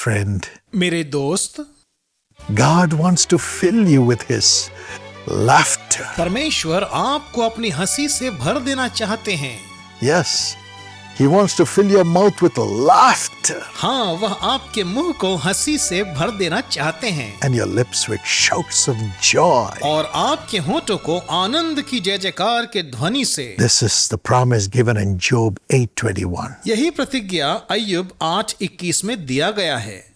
friend, मेरे दोस्त, God wants to fill you with His laughter. परमेश्वर आपको अपनी हंसी से भर देना चाहते हैं। Yes, He wants to fill your mouth with laughter हाँ, वह आपके मुंह को हंसी से भर देना चाहते हैं and your lips with shouts of joy. और आपके होठों को आनंद की जय जयकार के ध्वनि से। This is the promise given in Job 8:21. यही प्रतिज्ञा अय्यूब 8:21 में दिया गया है।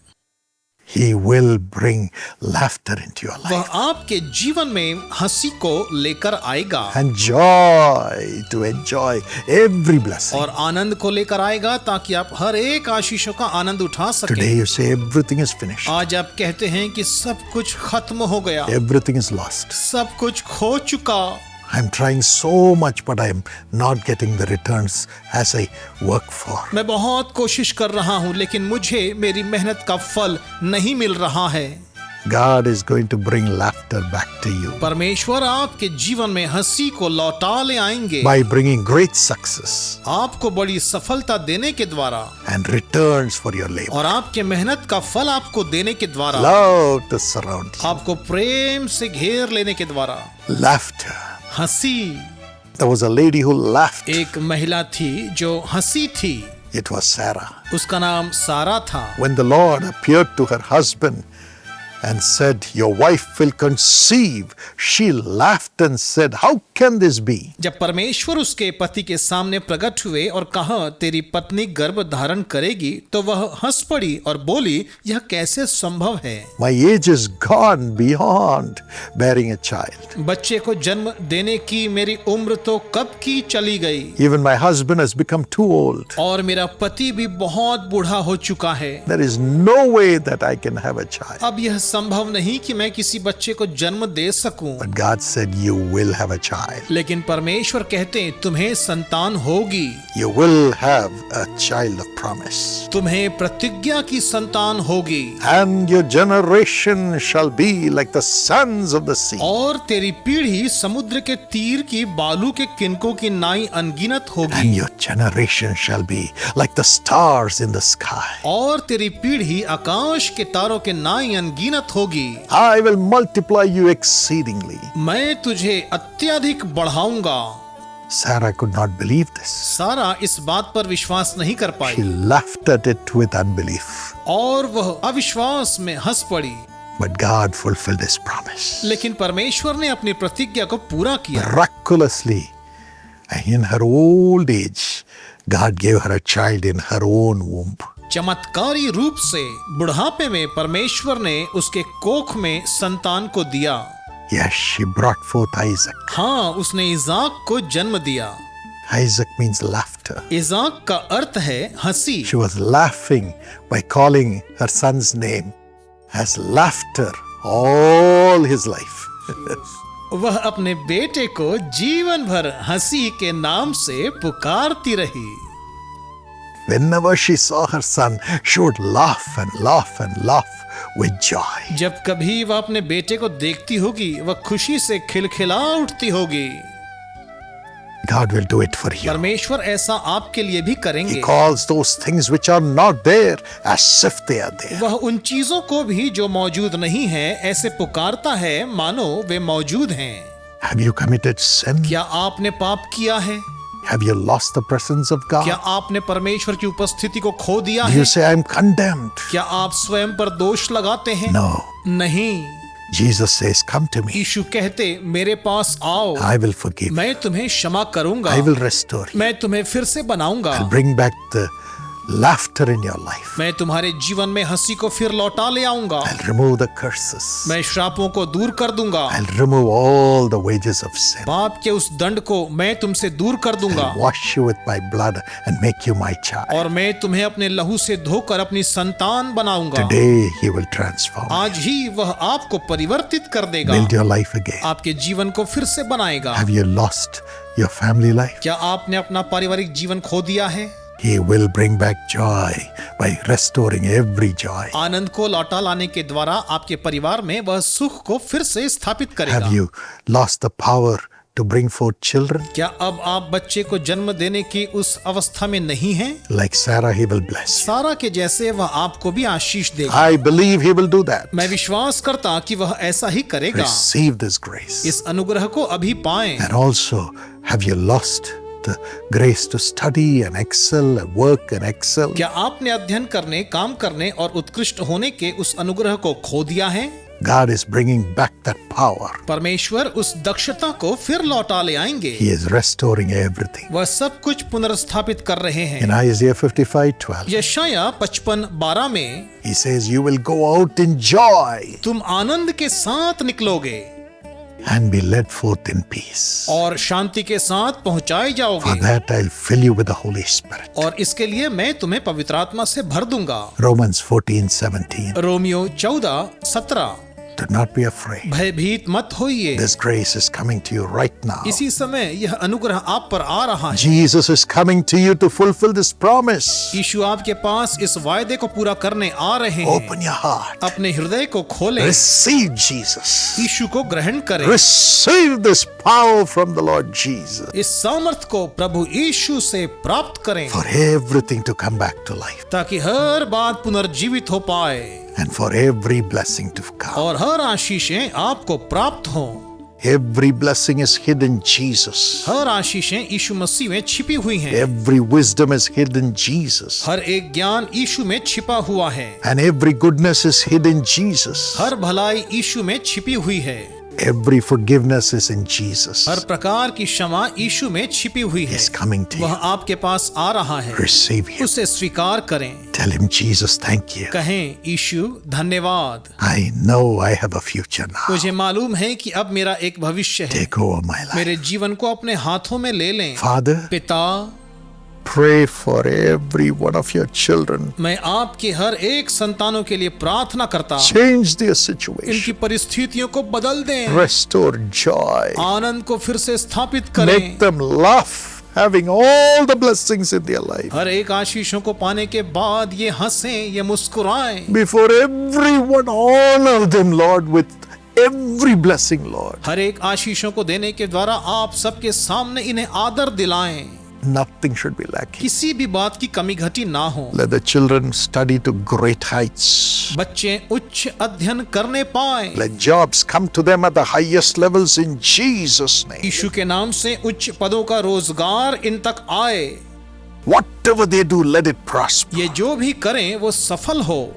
He will bring laughter into your वह life आपके जीवन में हंसी को लेकर आएगा and joy to enjoy every blessing. और आनंद को लेकर आएगा ताकि आप हर एक आशीषों का आनंद उठा Today सकें। you say everything is finished. आज आप कहते हैं कि सब कुछ खत्म हो गया, Everything is lost. सब कुछ खो चुका। I'm trying so much, but I'm not getting the returns as I work for. मैं बहुत कोशिश कर रहा हूँ लेकिन मुझे मेरी मेहनत का फल नहीं मिल रहा है। God is going to bring laughter back to you परमेश्वर आपके जीवन में हंसी को लौटा ले आएंगे by bringing great success आपको बड़ी सफलता देने के द्वारा and returns for your labor. और आपके मेहनत का फल आपको देने के द्वारा, Love to surround you. आपको प्रेम से घेर लेने के द्वारा। Laughter. हंसी। There was a lady who laughed. एक महिला थी जो हंसी थी, It was Sarah. उसका नाम सारा था। When the Lord appeared to her husband and said, "Your wife will conceive," she laughed and said, "How can this be?" जब परमेश्वर उसके पति के सामने प्रकट हुए और कहा तेरी पत्नी गर्भ धारण करेगी, तो वह हंस पड़ी और बोली यह कैसे संभव है। My age is gone beyond bearing a child. बच्चे को जन्म देने की मेरी उम्र तो कब की चली गई Even my husband has become too old. और मेरा पति भी बहुत बूढ़ा हो चुका है। There is no way that I can have a child. अब यह संभव नहीं कि मैं किसी बच्चे को जन्म दे सकूं। But God said, "You will have a child. लेकिन परमेश्वर कहते हैं तुम्हें संतान होगी, You will have a child of promise. तुम्हें प्रतिज्ञा की संतान होगी And your generation shall be like the sands of the sea." और तेरी पीढ़ी समुद्र के तीर की बालू के किनकों की नाई अनगिनत होगी And your generation shall be like the stars in the sky. और तेरी पीढ़ी आकाश के तारों के नाई अनगिनत होगी। I will multiply you exceedingly. मैं तुझे अत्यधिक बढ़ाऊंगा। Sarah could not believe this. सारा इस बात पर विश्वास नहीं कर She pi laughed at it with unbelief. और वह अविश्वास में हंस पड़ी। But God fulfilled His promise. लेकिन परमेश्वर ने अपनी प्रतिज्ञा को पूरा किया। Miraculously, in her old age, God gave her a child in her own womb. चमत्कारी रूप से बुढ़ापे में परमेश्वर ने उसके कोख में संतान को दिया। Yes, she brought forth Isaac. हाँ, उसने इजाक को जन्म दिया। Isaac means laughter. इजाक का अर्थ है हंसी। She was laughing by calling her son's name as laughter all his life. वह अपने बेटे को जीवन भर हंसी के नाम से पुकारती रही। Whenever she saw her son, she would laugh and laugh and laugh with joy. जब कभी वह अपने बेटे को देखती होगी, वह खुशी से खिलखिला उठती होगी। God will do it for you. परमेश्वर ऐसा आपके लिए भी He करेंगे। calls those things which are not there as if they are there. वह उन चीजों को भी जो मौजूद नहीं है ऐसे पुकारता है मानो वे मौजूद हैं। Have you committed sin? क्या आपने पाप किया है? Have you lost the presence of क्या God? आपने परमेश्वर की उपस्थिति को खो दिया Do है? you say, "I'm condemned"? क्या आप स्वयं पर दोष लगाते हैं? No. नहीं। Jesus says, "Come to me. यीशु कहते मेरे पास आओ, I will forgive you. मैं तुम्हें क्षमा करूंगा, I will restore you. मैं तुम्हें फिर से बनाऊंगा, I'll bring back the laughter in your life. मैं तुम्हारे जीवन में हंसी को फिर लौटा ले आऊंगा, I'll remove the curses. मैं श्रापों को दूर कर दूंगा, I'll remove all the wages of sin. पाप के उस दंड को मैं तुमसे दूर कर दूंगा I'll wash you with my blood and make you my child. और मैं तुम्हें अपने लहू से धोकर अपनी संतान बनाऊंगा। Today He will transform. आज ही वह आपको परिवर्तित कर देगा, Build your life again. आपके जीवन को फिर से बनाएगा। Have you lost your family life? क्या आपने अपना पारिवारिक जीवन खो दिया है? He will bring back joy by restoring every joy. आनंद को लौटा लाने के द्वारा आपके परिवार में वह सुख को फिर से स्थापित करेगा। Have you lost the power to bring forth children? क्या अब आप बच्चे को जन्म देने की उस अवस्था में नहीं हैं? Like Sarah, he will bless you. सारा के जैसे वह आपको भी आशीष देगा। I believe he will do that. मैं विश्वास करता कि वह ऐसा ही करेगा। Receive this grace. इस अनुग्रह को अभी पाएं। And also, have you lost the grace to study and excel and work and excel? क्या आपने अध्ययन करने, काम करने और उत्कृष्ट होने के उस अनुग्रह को खो दिया है? God is bringing back that power. परमेश्वर उस दक्षता को फिर लौटा ले आएंगे। He is restoring everything. वह सब कुछ पुनर्स्थापित कर रहे हैं। In Isaiah 55:12, यशाया 55:12 में he says, you will go out in joy तुम आनंद के साथ निकलोगे and be led forth in peace. और शांति के साथ पहुंचाए For जाओगे that I'll fill you with the Holy Spirit. और इसके लिए मैं तुम्हें पवित्र आत्मा से भर दूंगा। Romans 14:17. Romeo 14:17। Do not be afraid. भयभीत मत होइए, This grace is coming to you right now. इसी समय यह अनुग्रह आप पर आ रहा है। Jesus is coming to you to fulfill this promise. यीशु आपके पास इस वायदे को पूरा करने आ रहे हैं। Open your heart. अपने हृदय को खोलें, Receive Jesus. यीशु को ग्रहण करें। Receive this power from the Lord Jesus. इस सामर्थ को प्रभु यीशु से प्राप्त करें For everything to come back to life. ताकि हर बात पुनर्जीवित हो पाए And for every blessing to come. और हर आशीषें आपको प्राप्त हों। Every blessing is hid in Jesus. हर आशीषें यीशु मसीह में छिपी हुई हैं। Every wisdom is hid in Jesus. हर एक ज्ञान यीशु में छिपा हुआ है। And every goodness is hid in Jesus. हर भलाई यीशु में छिपी हुई है। Every forgiveness is in Jesus. हर प्रकार की क्षमा यीशु में छिपी हुई है। He's coming to वह you. आपके पास आ रहा है। Receive him. उसे स्वीकार करें। Tell him, Jesus, thank you. कहें, यीशु धन्यवाद। I know I have a future now. मुझे मालूम है कि अब मेरा एक भविष्य है। Take over my life. मेरे जीवन को अपने हाथों में ले लें। Father, पिता, pray for every one of your children. मैं आपके हर एक संतानों के लिए प्रार्थना करता हूं। Change their situation. इनकी परिस्थितियों को बदल दें, Restore joy. आनंद को फिर से स्थापित करें, Make them laugh, having all the blessings in their life. हर एक आशीषों को पाने के बाद ये हंसें, ये मुस्कुराएं। Before everyone, honor them, Lord, with every blessing, Lord. हर एक आशीषों को देने के द्वारा आप सबके सामने इन्हें आदर दिलाएं। Nothing should be lacking. किसी भी बात की कमी घटी ना हो। Let the children study to great heights. बच्चे उच्च अध्ययन करने पाएं। Let jobs come to them at the highest levels in Jesus' name. यीशु के नाम से उच्च पदों का रोजगार इन तक आए। Whatever they do, let it prosper. ये जो भी करें वो सफल हो।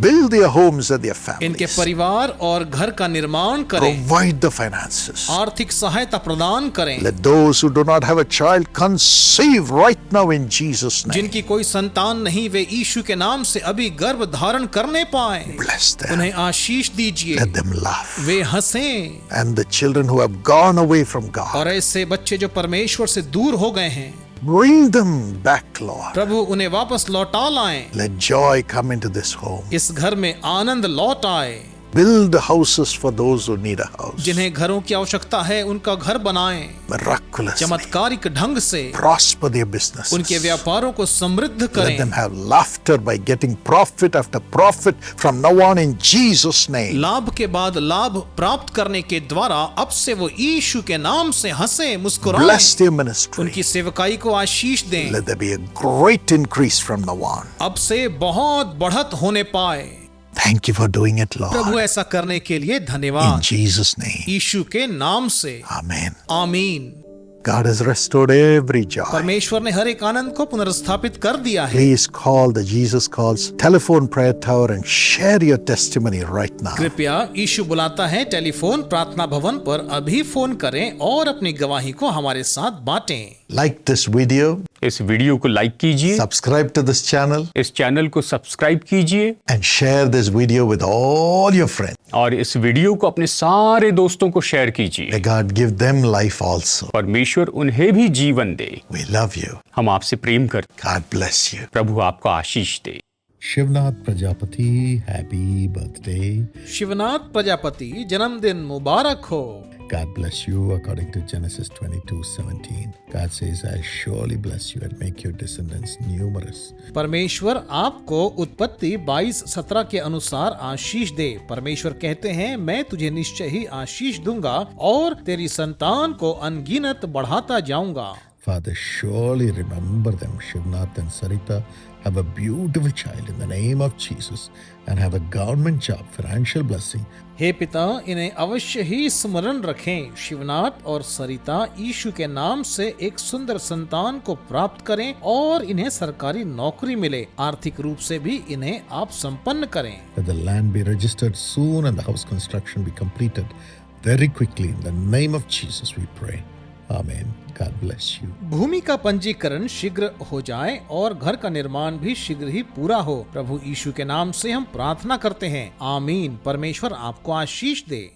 Build their homes and their इनके families. परिवार और घर का निर्माण करें। Provide the finances. आर्थिक सहायता प्रदान करें। Let those who do not have a child conceive right now in Jesus' name. जिनकी कोई संतान नहीं, वे यीशु के नाम से अभी गर्भ धारण करने पाए। Bless them. उन्हें आशीष दीजिए, Let them laugh. Way हंसें। And the children who have gone away from God, और ऐसे बच्चे जो परमेश्वर से दूर हो गए हैं, bring them back, Lord. प्रभु उन्हें वापस लौटा लाएं। Let joy come into this home. इस घर में आनंद लौट आए। Build houses for those who need a house. जिन्हें घरों की आवश्यकता है उनका घर बनाएं। Miraculously. चमत्कारिक ढंग से Prosper their businesses. उनके व्यापारों को समृद्ध Let करें। them have laughter by getting profit after profit from now on in Jesus' name. लाभ के बाद लाभ प्राप्त करने के द्वारा अब से वो यीशु के नाम से हंसे, मुस्कुराएं। Bless their ministry. उनकी सेवकाई को आशीष दें। Let there be a great increase from now on. अब से बहुत बढ़त होने पाए। Thank you for doing it, Prabhu Lord. ऐसा करने के लिए In धन्यवाद। Jesus' name. यीशु के नाम से Amen. आमीन। God has restored every joy. परमेश्वर ने हर एक आनंद को पुनर्स्थापित कर दिया है। Please call the Jesus Calls telephone prayer tower and share your testimony right now. कृपया यीशु बुलाता है टेलीफोन प्रार्थना भवन पर अभी फोन करें और अपनी गवाही को हमारे साथ बांटें। Like this video, इस वीडियो को लाइक कीजिए, subscribe to this channel, इस चैनल को सब्सक्राइब कीजिए and share this video with all your friends. और इस वीडियो को अपने सारे दोस्तों को शेयर कीजिए। May God give them life also. परमेश्वर उन्हें भी जीवन दे। We love you. हम आपसे प्रेम करते, God bless you. प्रभु आपको आशीष दे। Shivnath Prajapati, happy birthday. शिवनाथ प्रजापति, जन्मदिन मुबारक हो। God bless you according to Genesis 22:17. God says, I surely bless you and make your descendants numerous. परमेश्वर आपको उत्पत्ति 22:17 के अनुसार आशीष दे। परमेश्वर कहते हैं, मैं तुझे निश्चय ही आशीष दूंगा और तेरी संतान को अनगिनत बढ़ाता जाऊंगा। Father, surely remember them. Shivnath and Sarita have a beautiful child in the name of Jesus and have a government job, financial blessing. हे पिता, इन्हें अवश्य ही स्मरण रखें। शिवनाथ और सरिता यीशु के नाम से एक सुंदर संतान को प्राप्त करें और इन्हें सरकारी नौकरी मिले। आर्थिक रूप से भी इन्हें आप संपन्न करें। That the land be registered soon and the house construction be completed very quickly. In the name of Jesus we pray. Amen. God bless you. भूमि का पंजीकरण शीघ्र हो जाए और घर का निर्माण भी शीघ्र ही पूरा हो। प्रभु यीशु के नाम से हम प्रार्थना करते हैं। आमीन। परमेश्वर आपको आशीष दे।